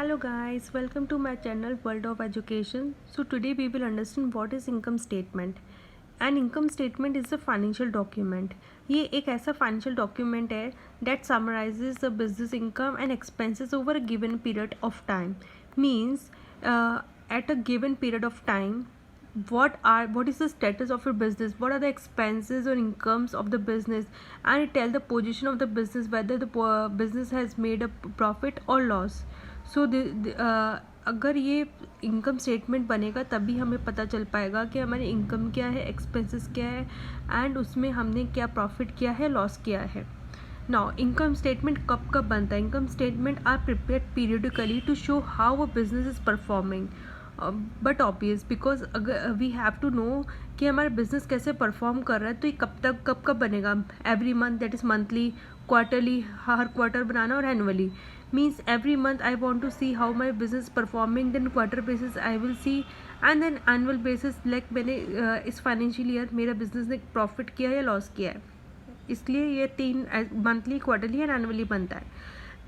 Hello guys, welcome to my channel World of Education. So today we will understand what is income statement. An income statement is a financial document. ये एक ऐसा financial document है that summarizes the business income and expenses over a given period of time. Means at a given period of time, what is the status of your business, what are the expenses or incomes of the business, and it tell the position of the business, whether the business has made a profit or loss. सो अगर ये income statement बनेगा तभी हमें पता चल पाएगा कि हमारी इनकम क्या है, एक्सपेंसेस क्या है, एंड उसमें हमने क्या प्रॉफिट किया है, लॉस किया है. नाउ इनकम स्टेटमेंट कब कब बनता है? Income statement are prepared periodically to show how a business is performing. But obvious because अगर वी हैव टू नो कि हमारा बिजनेस कैसे परफॉर्म कर रहा है, तो ये कब बनेगा? Every month, that is monthly, quarterly, हर क्वार्टर बनाना, और annually. Means every month I want to see how my business performing, then quarter basis I will see, and then annual basis like मैंने इस फाइनेंशियल ईयर मेरा business ने profit किया है या लॉस किया है. इसलिए ये 3 मंथली, क्वार्टरली एंड एनुअली बनता है.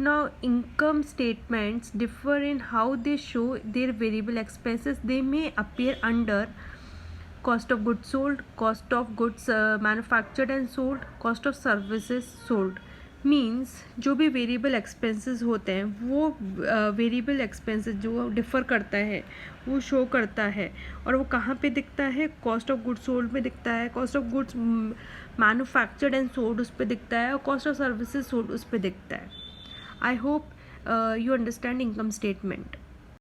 Now income statements differ in how they show their variable expenses. They may appear under cost of goods sold, cost of goods manufactured and sold, cost of services sold. Means जो भी variable expenses होते हैं वो variable expenses जो differ करता है वो show करता है. और वो कहाँ पे दिखता है? कॉस्ट ऑफ गुड्स सोल्ड में दिखता है, cost of goods manufactured and sold उस पर दिखता है, और कॉस्ट ऑफ सर्विसेज सोल्ड उस पर दिखता है. I hope you understand income statement.